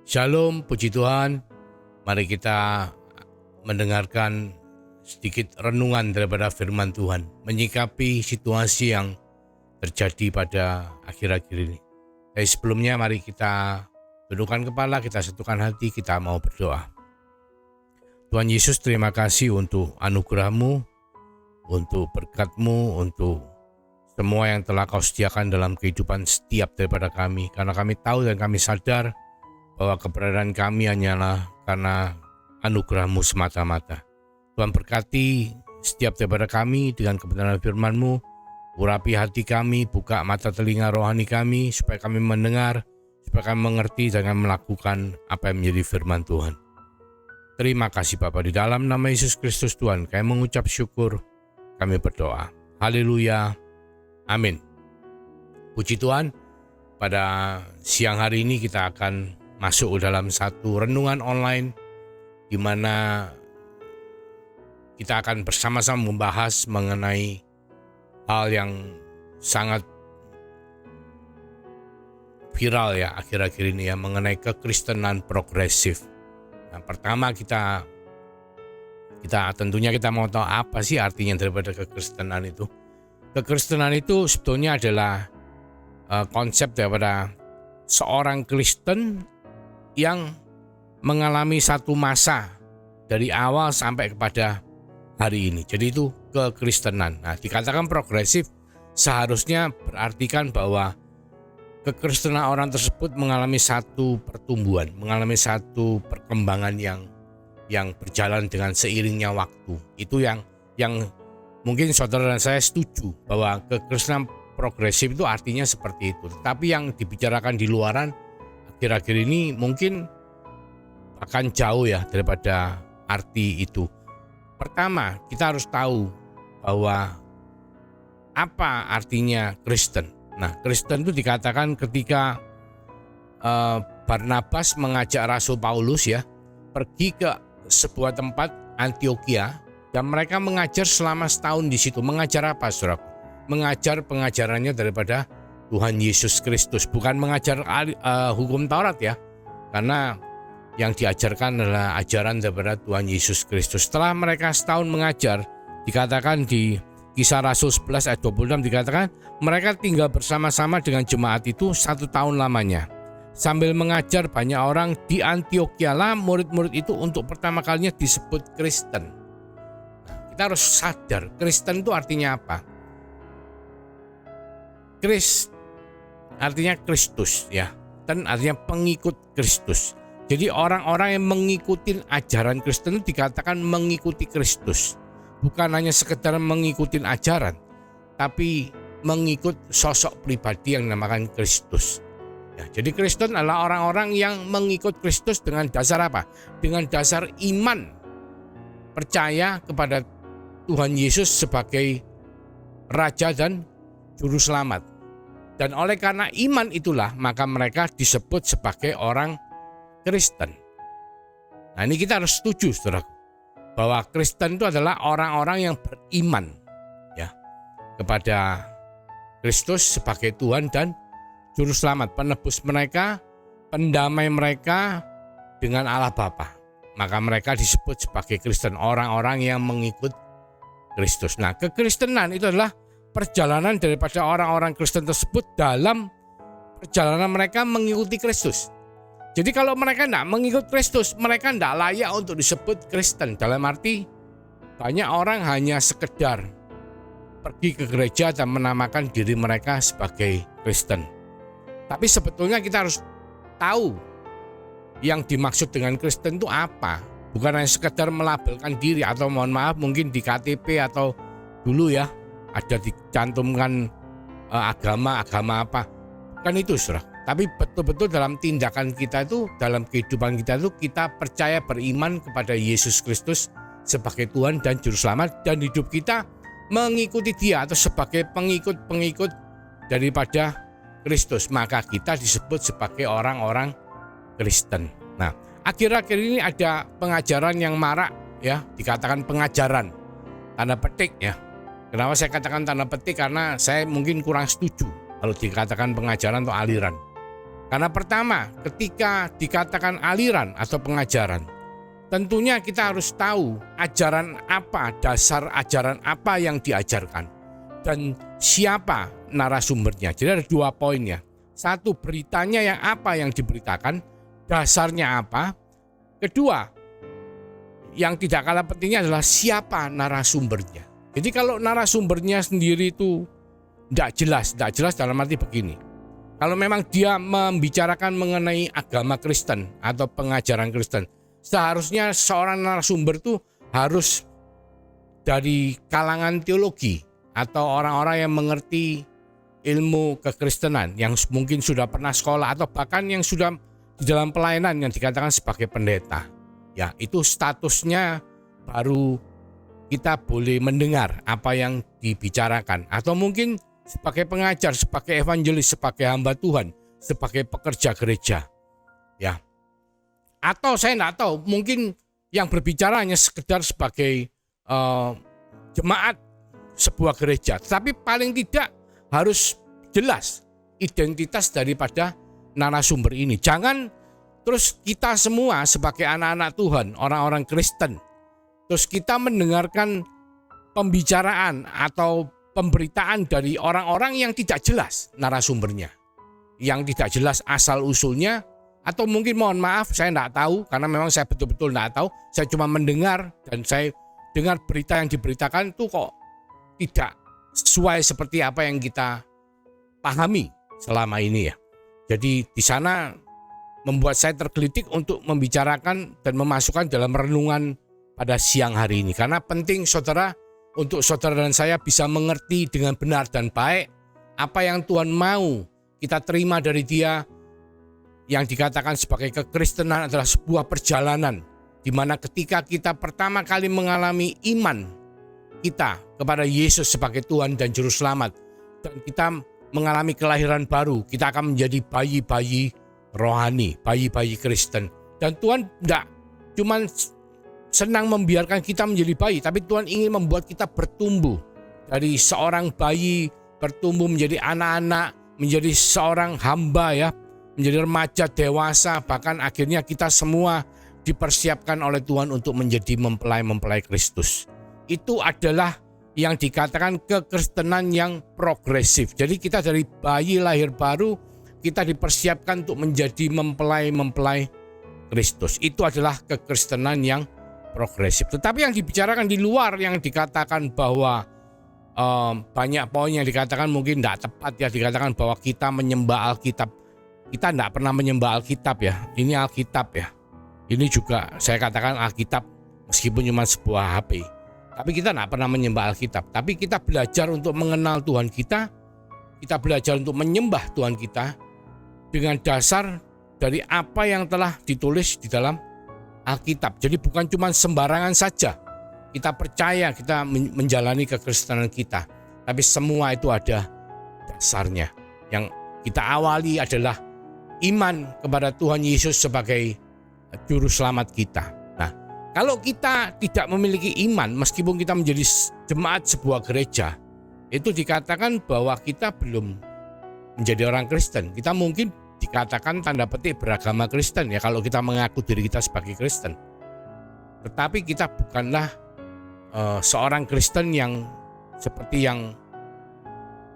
Shalom, puji Tuhan. Mari kita mendengarkan sedikit renungan daripada firman Tuhan, menyikapi situasi yang terjadi pada akhir-akhir ini. Tapi sebelumnya mari kita tundukkan kepala, kita satukan hati, kita mau berdoa. Tuhan Yesus, terima kasih untuk anugerah-Mu, untuk berkat-Mu, untuk semua yang telah Kau sediakan dalam kehidupan setiap daripada kami. Karena kami tahu dan kami sadar bahwa keberadaan kami hanyalah karena anugerah-Mu semata-mata. Tuhan berkati setiap daripada kami dengan kebenaran firman-Mu, urapi hati kami, buka mata telinga rohani kami, supaya kami mendengar, supaya kami mengerti dan kami melakukan apa yang menjadi firman Tuhan. Terima kasih Bapa, di dalam nama Yesus Kristus Tuhan, kami mengucap syukur, kami berdoa. Haleluya, amin. Puji Tuhan, pada siang hari ini kita akan masuk dalam satu renungan online di mana kita akan bersama-sama membahas mengenai hal yang sangat viral ya akhir-akhir ini ya, mengenai kekristenan progresif. Nah, pertama kita tentunya kita mau tahu apa sih artinya daripada kekristenan itu. Kekristenan itu sebetulnya adalah konsep daripada seorang Kristen yang mengalami satu masa dari awal sampai kepada hari ini. Jadi itu kekristenan. Nah, dikatakan progresif seharusnya berartikan bahwa kekristenan orang tersebut mengalami satu pertumbuhan, mengalami satu perkembangan yang berjalan dengan seiringnya waktu. Itu yang mungkin saudara dan saya setuju bahwa kekristenan progresif itu artinya seperti itu. Tapi yang dibicarakan di luaran akhir-akhir ini mungkin akan jauh ya daripada arti itu. Pertama, kita harus tahu bahwa apa artinya Kristen. Nah, Kristen itu dikatakan ketika Barnabas mengajak Rasul Paulus ya pergi ke sebuah tempat Antioquia dan mereka mengajar selama setahun di situ. Mengajar apa, saudara? Mengajar pengajarannya daripada Tuhan Yesus Kristus, bukan mengajar hukum Taurat ya, karena yang diajarkan adalah ajaran daripada Tuhan Yesus Kristus. Setelah mereka setahun mengajar, dikatakan di Kisah Rasul 11 ayat 26 dikatakan mereka tinggal bersama-sama dengan jemaat itu 1 tahun lamanya. Sambil mengajar banyak orang di Antioquia lah murid-murid itu untuk pertama kalinya disebut Kristen. Nah, kita harus sadar Kristen itu artinya apa? Artinya Kristus ya, dan artinya pengikut Kristus. Jadi orang-orang yang mengikuti ajaran Kristen itu dikatakan mengikuti Kristus. Bukan hanya sekedar mengikuti ajaran, tapi mengikut sosok pribadi yang dinamakan Kristus. Ya, jadi Kristen adalah orang-orang yang mengikut Kristus dengan dasar apa? Dengan dasar iman, percaya kepada Tuhan Yesus sebagai Raja dan Juru Selamat. Dan oleh karena iman itulah maka mereka disebut sebagai orang Kristen. Nah, ini kita harus setuju saudara, bahwa Kristen itu adalah orang-orang yang beriman ya kepada Kristus sebagai Tuhan dan Juru Selamat, penebus mereka, pendamai mereka dengan Allah Bapa. Maka mereka disebut sebagai Kristen, orang-orang yang mengikut Kristus. Nah, kekristenan itu adalah perjalanan daripada orang-orang Kristen tersebut dalam perjalanan mereka mengikuti Kristus. Jadi kalau mereka tidak mengikut Kristus, mereka tidak layak untuk disebut Kristen. Dalam arti banyak orang hanya sekedar pergi ke gereja dan menamakan diri mereka sebagai Kristen. Tapi sebetulnya kita harus tahu yang dimaksud dengan Kristen itu apa. Bukan hanya sekedar melabelkan diri atau mohon maaf mungkin di KTP atau dulu ya ada dicantumkan agama apa, kan itu saudara. Tapi betul-betul dalam tindakan kita itu, dalam kehidupan kita itu kita percaya beriman kepada Yesus Kristus sebagai Tuhan dan Juru Selamat, dan hidup kita mengikuti Dia atau sebagai pengikut daripada Kristus, maka kita disebut sebagai orang-orang Kristen. Nah, akhir-akhir ini ada pengajaran yang marak ya, dikatakan pengajaran tanda petik ya. Kenapa saya katakan tanda petik? Karena saya mungkin kurang setuju kalau dikatakan pengajaran atau aliran. Karena pertama, ketika dikatakan aliran atau pengajaran, tentunya kita harus tahu ajaran apa, dasar ajaran apa yang diajarkan, dan siapa narasumbernya. Jadi ada 2 poinnya. Satu, beritanya yang apa yang diberitakan, dasarnya apa. Kedua, yang tidak kalah pentingnya adalah siapa narasumbernya. Jadi kalau narasumbernya sendiri itu tidak jelas dalam arti begini. Kalau memang dia membicarakan mengenai agama Kristen atau pengajaran Kristen, seharusnya seorang narasumber itu harus dari kalangan teologi atau orang-orang yang mengerti ilmu kekristenan, yang mungkin sudah pernah sekolah atau bahkan yang sudah di dalam pelayanan yang dikatakan sebagai pendeta. Ya, itu statusnya baru kita boleh mendengar apa yang dibicarakan, atau mungkin sebagai pengajar, sebagai evangelis, sebagai hamba Tuhan, sebagai pekerja gereja. Ya. Atau saya tidak tahu, mungkin yang berbicara hanya sekedar sebagai jemaat sebuah gereja, tapi paling tidak harus jelas identitas daripada narasumber ini. Jangan terus kita semua sebagai anak-anak Tuhan, orang-orang Kristen, terus kita mendengarkan pembicaraan atau pemberitaan dari orang-orang yang tidak jelas narasumbernya, yang tidak jelas asal-usulnya, atau mungkin mohon maaf saya tidak tahu, karena memang saya betul-betul tidak tahu, saya cuma mendengar dan saya dengar berita yang diberitakan itu kok tidak sesuai seperti apa yang kita pahami selama ini ya. Jadi di sana membuat saya tergelitik untuk membicarakan dan memasukkan dalam renungan pada siang hari ini. Karena penting saudara, untuk saudara dan saya bisa mengerti dengan benar dan baik apa yang Tuhan mau kita terima dari Dia. Yang dikatakan sebagai kekristenan adalah sebuah perjalanan di mana ketika kita pertama kali mengalami iman kita kepada Yesus sebagai Tuhan dan Juru Selamat, dan kita mengalami kelahiran baru, kita akan menjadi bayi-bayi rohani, bayi-bayi Kristen. Dan Tuhan tidak cuma senang membiarkan kita menjadi bayi, tapi Tuhan ingin membuat kita bertumbuh dari seorang bayi, bertumbuh menjadi anak-anak, menjadi seorang hamba ya, menjadi remaja, dewasa, bahkan akhirnya kita semua dipersiapkan oleh Tuhan untuk menjadi mempelai-mempelai Kristus. Itu adalah yang dikatakan kekristenan yang progresif. Jadi kita dari bayi lahir baru, kita dipersiapkan untuk menjadi mempelai-mempelai Kristus. Itu adalah kekristenan yang progresif. Tetapi yang dibicarakan di luar, yang dikatakan bahwa banyak poin yang dikatakan mungkin tidak tepat ya, dikatakan bahwa kita menyembah Alkitab. Kita tidak pernah menyembah Alkitab ya. Ini Alkitab ya. Ini juga saya katakan Alkitab meskipun cuma sebuah HP. Tapi kita tidak pernah menyembah Alkitab. Tapi kita belajar untuk mengenal Tuhan kita. Kita belajar untuk menyembah Tuhan kita dengan dasar dari apa yang telah ditulis di dalam Alkitab. Jadi bukan cuma sembarangan saja kita percaya, kita menjalani kekristenan kita. Tapi semua itu ada dasarnya. Yang kita awali adalah iman kepada Tuhan Yesus sebagai Juru Selamat kita. Nah, kalau kita tidak memiliki iman, meskipun kita menjadi jemaat sebuah gereja, itu dikatakan bahwa kita belum menjadi orang Kristen. Kita mungkin dikatakan tanda petik beragama Kristen ya, kalau kita mengaku diri kita sebagai Kristen. Tetapi kita bukanlah seorang Kristen yang seperti yang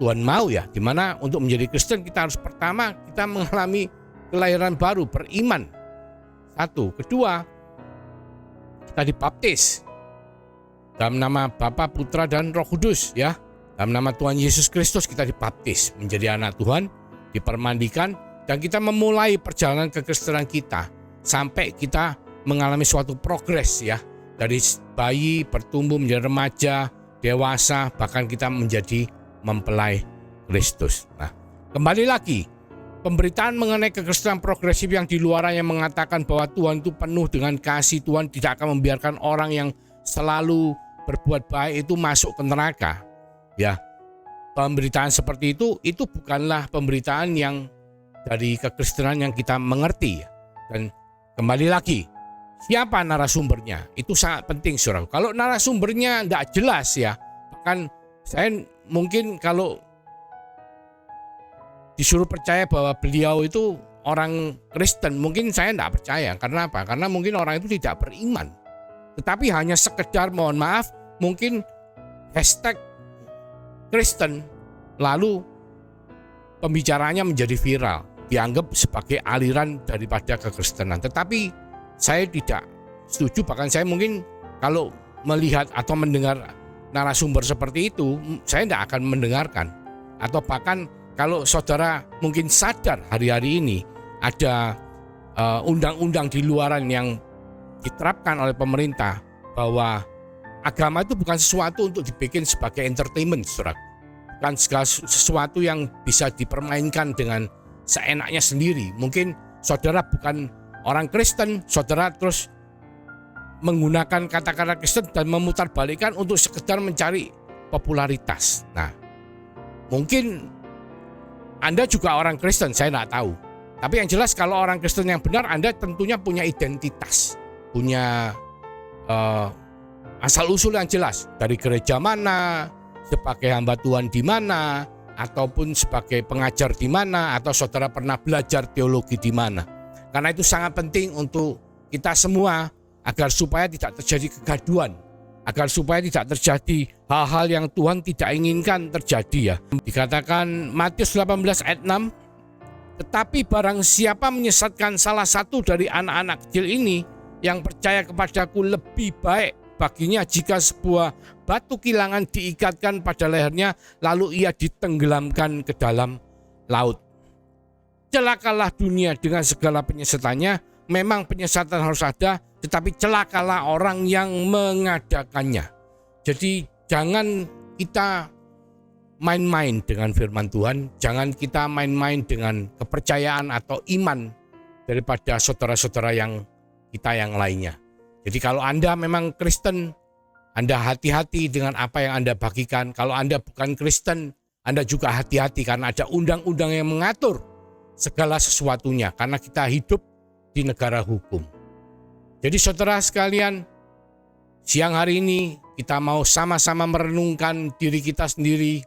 Tuhan mau ya, dimana untuk menjadi Kristen kita harus pertama kita mengalami kelahiran baru, beriman. Satu, kedua kita dibaptis dalam nama Bapa, Putra dan Roh Kudus ya. Dalam nama Tuhan Yesus Kristus kita dibaptis menjadi anak Tuhan, dipermandikan, dan kita memulai perjalanan kekristenan kita sampai kita mengalami suatu progres ya, dari bayi bertumbuh menjadi remaja, dewasa, bahkan kita menjadi mempelai Kristus. Nah, kembali lagi, pemberitaan mengenai kekristenan progresif yang di luarannya mengatakan bahwa Tuhan itu penuh dengan kasih, Tuhan tidak akan membiarkan orang yang selalu berbuat baik itu masuk ke neraka. Ya, pemberitaan seperti itu bukanlah pemberitaan yang dari kekristenan yang kita mengerti. Dan kembali lagi, siapa narasumbernya? Itu sangat penting, saudara. Kalau narasumbernya tidak jelas ya, bahkan saya mungkin kalau disuruh percaya bahwa beliau itu orang Kristen, mungkin saya tidak percaya. Karena apa? Karena mungkin orang itu tidak beriman. Tetapi hanya sekedar, mohon maaf, mungkin hashtag Kristen, lalu pembicaranya menjadi viral, dianggap sebagai aliran daripada kekristenan. Tetapi saya tidak setuju, bahkan saya mungkin kalau melihat atau mendengar narasumber seperti itu, saya tidak akan mendengarkan. Atau bahkan kalau saudara mungkin sadar hari-hari ini ada undang-undang di luaran yang diterapkan oleh pemerintah bahwa agama itu bukan sesuatu untuk dibikin sebagai entertainment, saudara. Bukan sesuatu yang bisa dipermainkan dengan seenaknya sendiri. Mungkin saudara bukan orang Kristen, saudara terus menggunakan kata-kata Kristen dan memutarbalikkan untuk sekedar mencari popularitas. Nah, mungkin Anda juga orang Kristen, saya tidak tahu. Tapi yang jelas kalau orang Kristen yang benar, Anda tentunya punya identitas, punya asal-usul yang jelas. Dari gereja mana, sebagai hamba Tuhan di mana, ataupun sebagai pengajar di mana, atau saudara pernah belajar teologi di mana. Karena itu sangat penting untuk kita semua agar supaya tidak terjadi kegaduhan, agar supaya tidak terjadi hal-hal yang Tuhan tidak inginkan terjadi ya. Dikatakan Matius 18 ayat 6, tetapi barang siapa menyesatkan salah satu dari anak-anak kecil ini yang percaya kepadaku, lebih baik baginya jika sebuah batu kilangan diikatkan pada lehernya lalu ia ditenggelamkan ke dalam laut. Celakalah dunia dengan segala penyesatannya. Memang penyesatan harus ada, tetapi celakalah orang yang mengadakannya. Jadi jangan kita main-main dengan firman Tuhan, jangan kita main-main dengan kepercayaan atau iman daripada saudara-saudara yang kita yang lainnya. Jadi kalau Anda memang Kristen, Anda hati-hati dengan apa yang Anda bagikan. Kalau Anda bukan Kristen, Anda juga hati-hati karena ada undang-undang yang mengatur segala sesuatunya, karena kita hidup di negara hukum. Jadi saudara sekalian, siang hari ini kita mau sama-sama merenungkan diri kita sendiri,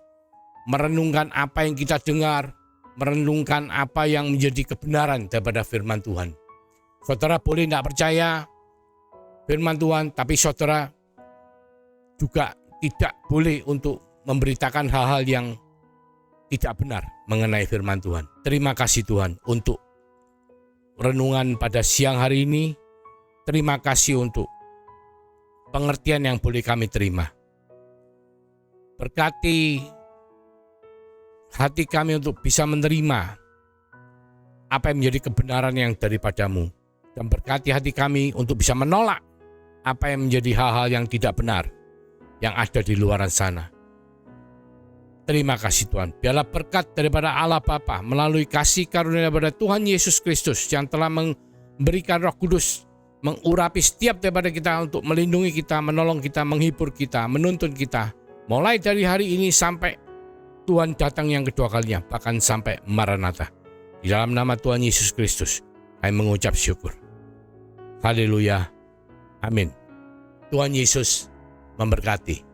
merenungkan apa yang kita dengar, merenungkan apa yang menjadi kebenaran daripada firman Tuhan. Saudara boleh tidak percaya firman Tuhan, tapi saudara juga tidak boleh untuk memberitakan hal-hal yang tidak benar mengenai firman Tuhan. Terima kasih Tuhan untuk renungan pada siang hari ini. Terima kasih untuk pengertian yang boleh kami terima. Berkati hati kami untuk bisa menerima apa yang menjadi kebenaran yang daripadamu. Dan berkati hati kami untuk bisa menolak apa yang menjadi hal-hal yang tidak benar yang ada di luar sana. Terima kasih Tuhan. Biarlah berkat daripada Allah Bapa melalui kasih karunia daripada Tuhan Yesus Kristus yang telah memberikan Roh Kudus, mengurapi setiap daripada kita untuk melindungi kita, menolong kita, menghibur kita, menuntun kita. Mulai dari hari ini sampai Tuhan datang yang kedua kalinya, bahkan sampai Maranatha. Di dalam nama Tuhan Yesus Kristus, kami mengucap syukur. Haleluya. Amin. Tuhan Yesus memberkati.